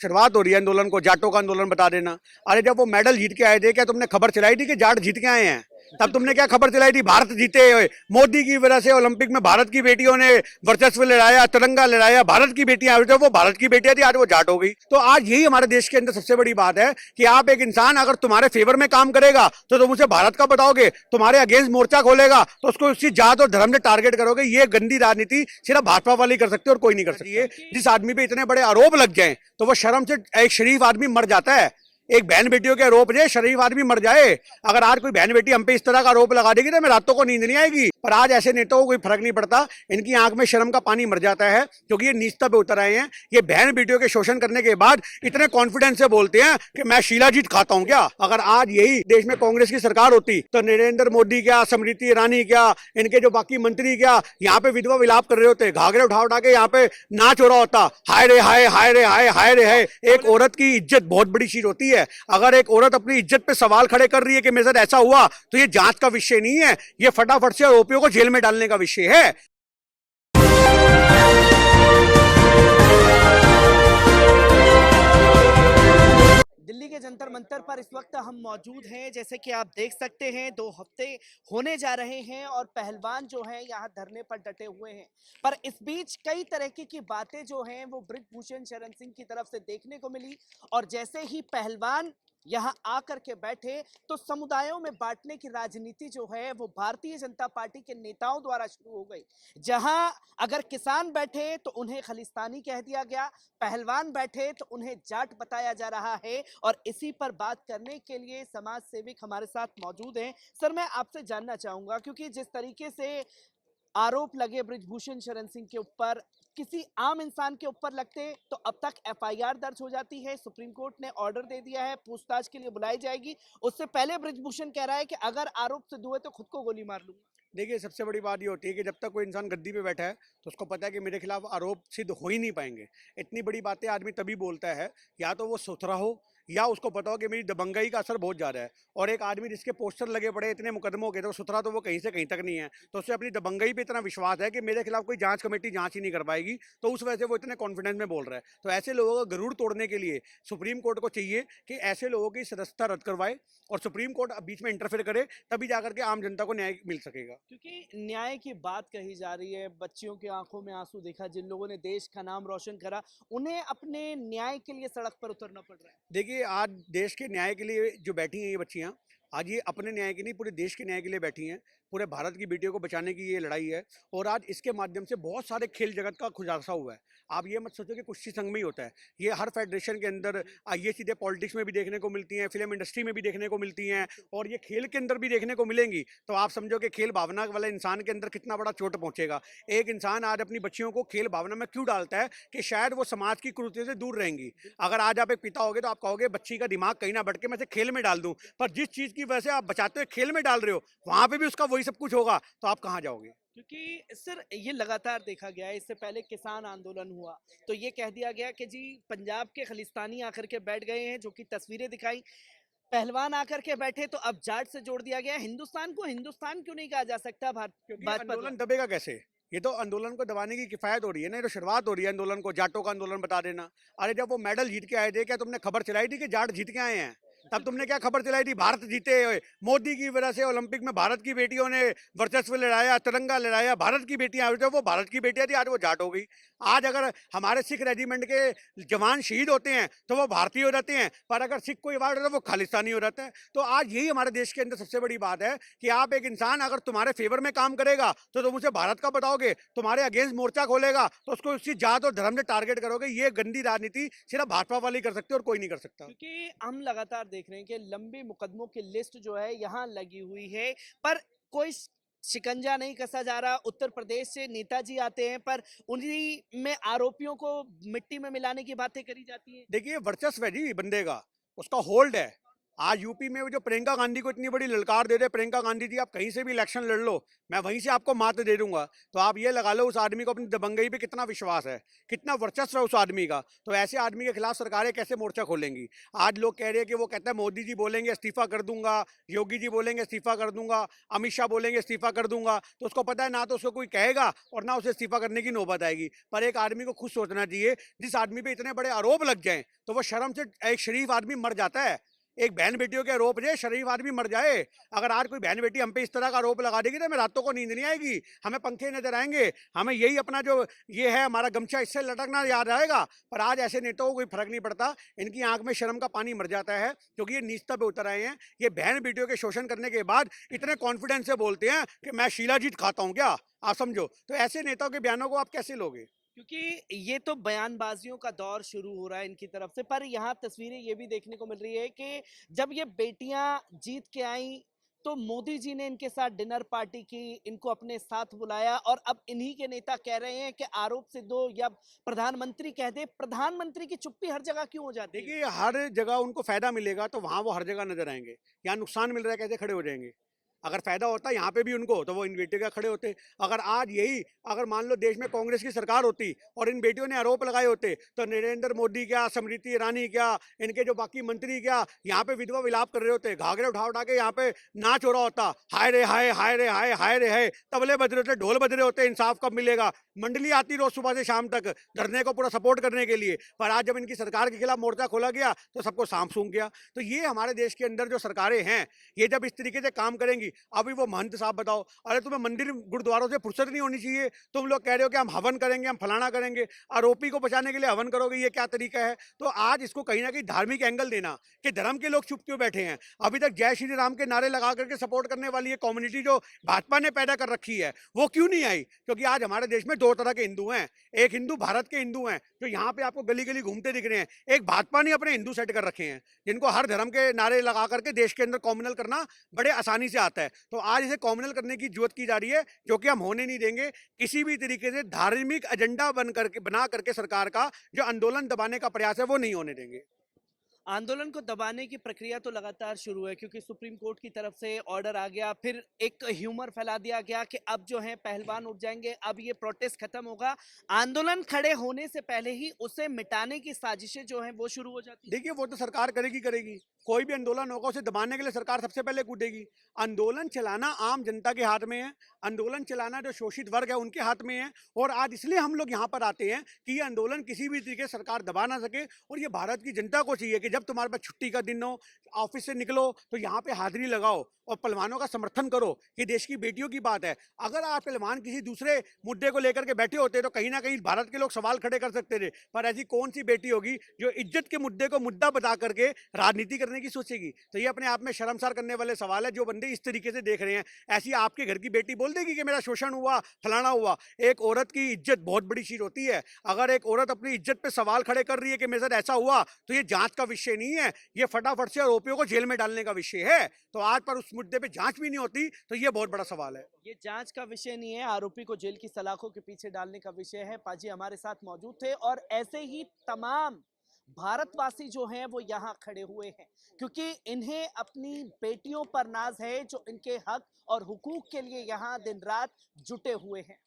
शुरुआत हो रही है आंदोलन को, जाटों का आंदोलन बता देना। अरे जब वो मेडल जीत के आए थे, क्या तुमने खबर चलाई थी कि जाट जीत के आए हैं? तब तुमने क्या खबर चलाई थी? भारत जीते, मोदी की वजह से ओलंपिक में भारत की बेटियों ने वर्चस्व लहराया, तिरंगा लहराया, भारत की बेटियां आई थी, वो भारत की बेटियां थी, आज वो जाट हो गई। तो आज यही हमारे देश के अंदर सबसे बड़ी बात है कि आप एक इंसान अगर तुम्हारे फेवर में काम करेगा तो तुम उसे भारत का बताओगे, तुम्हारे अगेंस्ट मोर्चा खोलेगा तो उसको उसी जात और धर्म से टारगेट करोगे। ये गंदी राजनीति सिर्फ भाजपा वाली कर सकते और कोई नहीं कर सकती। जिस आदमी पे इतने बड़े आरोप लग जाए तो वो शर्म से, एक शरीफ आदमी मर जाता है। एक बहन बेटियों के आरोप से शरीफ आदमी मर जाए। अगर आज कोई बहन बेटी हम पे इस तरह का आरोप लगा देगी तो मैं रातों को नींद नहीं आएगी। पर आज ऐसे नेताओं को कोई फर्क नहीं पड़ता, इनकी आंख में शर्म का पानी मर जाता है क्योंकि ये नीचता पे उतर आए हैं। ये बहन बेटियों के शोषण करने के बाद इतने कॉन्फिडेंस से बोलते हैं कि मैं शीलाजीत खाता हूं क्या। अगर आज यही देश में कांग्रेस की सरकार होती तो नरेंद्र मोदी क्या, स्मृति ईरानी क्या, इनके जो बाकी मंत्री क्या, यहाँ पे विधवा विलाप कर रहे होते, घाघरे उठा उठा के यहाँ पे नाच हो रहा होता। हाय रे हाय, हाय रे हाय, हाय रे हाय। एक औरत की इज्जत बहुत बड़ी चीज होती है। अगर एक औरत अपनी इज्जत पे सवाल खड़े कर रही है कि मेरे साथ ऐसा हुआ, तो ये जांच का विषय नहीं है, ये फटाफट से आरोपियों को जेल में डालने का विषय है। दिल्ली के जंतर मंतर पर इस वक्त हम मौजूद हैं। जैसे कि आप देख सकते हैं 2 हफ्ते होने जा रहे हैं और पहलवान जो हैं यहाँ धरने पर डटे हुए हैं। पर इस बीच कई तरह की बातें जो हैं वो बृजभूषण शरण सिंह की तरफ से देखने को मिली। और जैसे ही पहलवान यहाँ आकर के बैठे तो समुदायों में बांटने की राजनीति जो है वो भारतीय जनता पार्टी के नेताओं द्वारा शुरू हो गई। जहां अगर किसान बैठे तो उन्हें खालिस्तानी कह दिया गया, पहलवान बैठे तो उन्हें जाट बताया जा रहा है। और इसी पर बात करने के लिए समाज सेवक हमारे साथ मौजूद हैं। सर, मैं आपसे जानना चाहूंगा, क्योंकि जिस तरीके से आरोप लगे बृजभूषण शरण सिंह के ऊपर, किसी आम इंसान के ऊपर लगते तो अब तक एफआईआर दर्ज हो जाती है। सुप्रीम कोर्ट ने ऑर्डर दे दिया है, पूछताछ के लिए बुलाई जाएगी। उससे पहले बृजभूषण कह रहा है कि अगर आरोप सिद्ध हुए तो खुद को गोली मार लूंगा। देखिए, सबसे बड़ी बात ये होती है कि जब तक कोई इंसान गद्दी पे बैठा है तो उसको पता है कि मेरे खिलाफ आरोप सिद्ध हो ही नहीं पाएंगे। इतनी बड़ी बातें आदमी तभी बोलता है या तो वो सुथरा हो या उसको पता हो कि मेरी दबंगई का असर बहुत ज़्यादा है। और एक आदमी जिसके पोस्टर लगे पड़े इतने मुकदमों के, तो सुथरा तो वो कहीं से कहीं तक नहीं है, तो उससे अपनी दबंगई पे इतना विश्वास है कि मेरे खिलाफ कोई जांच कमेटी जांच ही नहीं कर पाएगी, तो उस वजह से वो इतने कॉन्फिडेंस में बोल रहा है। तो ऐसे लोगों का गरूर तोड़ने के लिए सुप्रीम कोर्ट को चाहिए कि ऐसे लोगों की सदस्यता रद्द करवाए और सुप्रीम कोर्ट बीच में इंटरफेयर करे, तभी जाकर के आम जनता को न्याय मिल सकेगा। क्योंकि न्याय की बात कही जा रही है, बच्चियों की आंखों में आंसू देखा, जिन लोगों ने देश का नाम रोशन करा, उन्हें अपने न्याय के लिए सड़क पर उतरना पड़ रहा है। देखिए, आज देश के न्याय के लिए जो बैठी हैं ये बच्चियां, आज ये अपने न्याय की नहीं, पूरे देश के न्याय के लिए बैठी हैं। पूरे भारत की बेटियों को बचाने की ये लड़ाई है और आज इसके माध्यम से बहुत सारे खेल जगत का खुलासा हुआ है। आप ये मत सोचो कि कुश्ती संघ में ही होता है, ये हर फेडरेशन के अंदर ये चीज़ें पॉलिटिक्स में भी देखने को मिलती हैं, फिल्म इंडस्ट्री में भी देखने को मिलती हैं और ये खेल के अंदर भी देखने को मिलेंगी। तो आप समझो कि खेल भावना वाले इंसान के अंदर कितना बड़ा चोट पहुंचेगा। एक इंसान आज अपनी बच्चियों को खेल भावना में क्यों डालता है कि शायद वो समाज की कुरीतियों से दूर रहेंगी। अगर आज आप एक पिता होगे तो आप कहोगे बच्ची का दिमाग कहीं ना भटके, मैं इसे खेल में डाल दूं, पर जिस चीज़ की वजह से आप बचाते हुए खेल में डाल रहे हो वहां पे भी उसका वही सब कुछ होगा, तो आप कहाँ जाओगे। क्योंकि सर ये लगातार देखा गया है, इससे पहले किसान आंदोलन हुआ तो ये कह दिया गया कि जी पंजाब के खालिस्तानी आकर के बैठ गए हैं, जो कि तस्वीरें दिखाई। पहलवान आकर के बैठे तो अब जाट से जोड़ दिया गया। हिंदुस्तान को हिंदुस्तान क्यों नहीं कहा जा सकता क्योंकि भाजपा आंदोलन द्वारा? दबेगा कैसे? ये तो आंदोलन को दबाने की किफायत हो रही है ना, ये तो शुरुआत हो रही है आंदोलन को, जाटों का आंदोलन बता देना। अरे जब वो मेडल जीत के आए थे, क्या तुमने खबर चलाई थी कि जाट जीत के आए हैं? तब तुमने क्या खबर चलाई थी? भारत जीते, मोदी की वजह से ओलंपिक में भारत की बेटियों ने वर्चस्व लहराया, तिरंगा लहराया, भारत की बेटियां आई थी, वो भारत की बेटियां थी, आज वो जाट हो गई। आज अगर हमारे सिख रेजिमेंट के जवान शहीद होते हैं तो वो भारतीय हो जाते हैं, पर अगर सिख कोई वार होता है वो खालिस्तानी हो जाता है। तो आज यही हमारे देश के अंदर सबसे बड़ी बात है कि आप एक इंसान अगर तुम्हारे फेवर में काम करेगा तो तुम उसे भारत का बताओगे, तुम्हारे अगेंस्ट मोर्चा खोलेगा तो उसको उसकी जात और धर्म से टारगेट करोगे। ये गंदी राजनीति सिर्फ भाजपा वाली कर सकते और कोई नहीं कर सकता। क्योंकि हम लगातार देख रहे हैं कि लंबे मुकदमों की लिस्ट जो है यहाँ लगी हुई है, पर कोई शिकंजा नहीं कसा जा रहा। उत्तर प्रदेश से नेताजी आते हैं पर उन्हीं में आरोपियों को मिट्टी में मिलाने की बातें करी जाती हैं। देखिए, वर्चस्व है जी बंदे का, उसका होल्ड है, आज यूपी में वो जो प्रियंका गांधी को इतनी बड़ी ललकार दे दे, प्रियंका गांधी जी आप कहीं से भी इलेक्शन लड़ लो, मैं वहीं से आपको मात दे दूंगा, तो आप ये लगा लो उस आदमी को अपनी दबंगई पे कितना विश्वास है, कितना वर्चस्व है उस आदमी का। तो ऐसे आदमी के खिलाफ सरकारें कैसे मोर्चा खोलेंगी? आज लोग कह रहे हैं कि वो कहता है मोदी जी बोलेंगे इस्तीफा कर दूंगा, योगी जी बोलेंगे इस्तीफा कर दूंगा, अमित शाह बोलेंगे इस्तीफा कर दूंगा, तो उसको पता है ना तो उसको कोई कहेगा और ना उसे इस्तीफा करने की नौबत आएगी। पर एक आदमी को खुद सोचना चाहिए, जिस आदमी पे इतने बड़े आरोप लग जाएं तो वो शर्म से, एक शरीफ आदमी मर जाता है। एक बहन बेटियों के आरोप है, शरीफ आदमी मर जाए। अगर आज कोई बहन बेटी हम पे इस तरह का आरोप लगा देगी तो हमें रातों को नींद नहीं आएगी, हमें पंखे नजर आएंगे, हमें यही अपना जो ये है हमारा गमछा इससे लटकना याद आएगा। पर आज ऐसे नेताओं को कोई फर्क नहीं पड़ता, इनकी आंख में शर्म का पानी मर जाता है, क्योंकि ये नीचता पे उतर आए हैं। ये बहन बेटियों के शोषण करने के बाद इतने कॉन्फिडेंस से बोलते हैं कि मैं शीलाजीत खाता हूँ क्या, आप समझो। तो ऐसे नेताओं के बयानों को आप कैसे लोगे? क्योंकि ये तो बयानबाजियों का दौर शुरू हो रहा है इनकी तरफ से, पर यहाँ तस्वीरें ये भी देखने को मिल रही है कि जब ये बेटियां जीत के आई तो मोदी जी ने इनके साथ डिनर पार्टी की, इनको अपने साथ बुलाया, और अब इन्हीं के नेता कह रहे हैं कि आरोप से दो या प्रधानमंत्री कह दे। प्रधानमंत्री की चुप्पी हर जगह क्यों हो जाती है? देखिए, हर जगह उनको फायदा मिलेगा तो वहां वो हर जगह नजर आएंगे, यहाँ नुकसान मिल रहा है कैसे खड़े हो जाएंगे? अगर फायदा होता यहाँ पे भी उनको तो वो इन बेटियों का खड़े होते। अगर आज यही, अगर मान लो देश में कांग्रेस की सरकार होती और इन बेटियों ने आरोप लगाए होते तो नरेंद्र मोदी क्या, स्मृति ईरानी क्या, इनके जो बाकी मंत्री क्या, यहाँ पे विधवा विलाप कर रहे होते, घाघरे उठा उठा के यहाँ पे नाच हो रहा होता, हाय रे हाय, हाय रे हाय, हाय रे हाय, तबले बज रहे होते, ढोल बज रहे होते, इंसाफ कब मिलेगा। मंडली आती रोज सुबह से शाम तक धरने को पूरा सपोर्ट करने के लिए। पर आज जब इनकी सरकार के खिलाफ मोर्चा खोला गया तो सबको सांप सूंघ गया। तो ये हमारे देश के अंदर जो सरकारें हैं, ये जब इस तरीके से काम करेंगी, अभी वो महंत साहब बताओ, अरे तुम्हें मंदिर गुरुद्वारों से फुर्सत नहीं होनी चाहिए? तुम लोग कह रहे हो कि हम हवन करेंगे, हम फलाना करेंगे, आरोपी को बचाने के लिए हवन करोगे, ये क्या तरीका है? तो आज इसको कहीं ना कहीं धार्मिक एंगल देना कि धर्म के लोग चुप क्यों बैठे हैं। अभी तक जय श्री राम के नारे लगा करके सपोर्ट करने वाली ये कम्युनिटी जो भाजपा ने पैदा कर रखी है वो क्यों नहीं आई? क्योंकि आज हमारे देश में दो तरह के हिंदू हैं। एक हिंदू भारत के हिंदू हैं जो यहाँ पे आपको गली गली घूमते दिख रहे हैं, एक भाजपा ने अपने हिंदू सेट कर रखे हैं जिनको हर धर्म के नारे लगा करके देश के अंदर कॉम्युनल करना बड़े आसानी से आता है। तो आज इसे कॉम्युनल करने की जरूरत की जा रही है, जो कि हम होने नहीं देंगे। किसी भी तरीके से धार्मिक एजेंडा बना करके सरकार का जो आंदोलन दबाने का प्रयास है वो नहीं होने देंगे। आंदोलन को दबाने की प्रक्रिया तो लगातार शुरू है, क्योंकि सुप्रीम कोर्ट की तरफ से ऑर्डर आ गया, फिर एक ह्यूमर फैला दिया गया कि अब जो है पहलवान उठ जाएंगे, अब ये प्रोटेस्ट खत्म होगा। आंदोलन खड़े होने से पहले ही उसे मिटाने की साजिशें जो हैं वो शुरू हो जाती है। देखिए, वो तो सरकार करेगी करेगी, कोई भी आंदोलन होगा उसे दबाने के लिए सरकार सबसे पहले कूदेगी। आंदोलन चलाना आम जनता के हाथ में है, आंदोलन चलाना जो शोषित वर्ग है उनके हाथ में है। और आज इसलिए हम लोग यहाँ पर आते हैं कि ये आंदोलन किसी भी तरीके से सरकार दबा ना सके। और ये भारत की जनता को चाहिए कि जब तुम्हारे पास छुट्टी का दिन हो, ऑफिस से निकलो तो यहाँ पे हाजिरी लगाओ और पहलवानों का समर्थन करो। ये देश की बेटियों की बात है। अगर आप पहलवान किसी दूसरे मुद्दे को लेकर के बैठे होते तो कहीं ना कहीं भारत के लोग सवाल खड़े कर सकते थे। पर ऐसी कौन सी बेटी होगी जो इज्जत के मुद्दे को मुद्दा बता करके राजनीति करने की सोचेगी? तो ये अपने आप में शर्मसार करने वाले सवाल है जो बंदे इस तरीके से देख रहे हैं। ऐसी आपके घर की बेटी बोल देगी कि मेरा शोषण हुआ, फलाना हुआ? एक औरत की इज्जत बहुत बड़ी चीज होती है। अगर एक औरत अपनी इज्जत पे सवाल खड़े कर रही है कि मेरे साथ ऐसा हुआ, तो ये जांच का विषय नहीं है, ये फटाफट से आरोपियों को जेल में डालने का विषय है। तो आज पर उस मुद्दे पे जांच भी नहीं होती, तो ये बहुत बड़ा सवाल है। ये जांच का विषय नहीं है, आरोपी को जेल की सलाखों के पीछे डालने का विषय है। पाजी हमारे साथ मौजूद थे और ऐसे ही तमाम भारतवासी जो हैं वो यहाँ खड़े हुए हैं, क्योंकि इन्हें अपनी बेटियों पर नाज है जो इनके हक और हुकूक के लिए यहाँ दिन रात जुटे हुए हैं।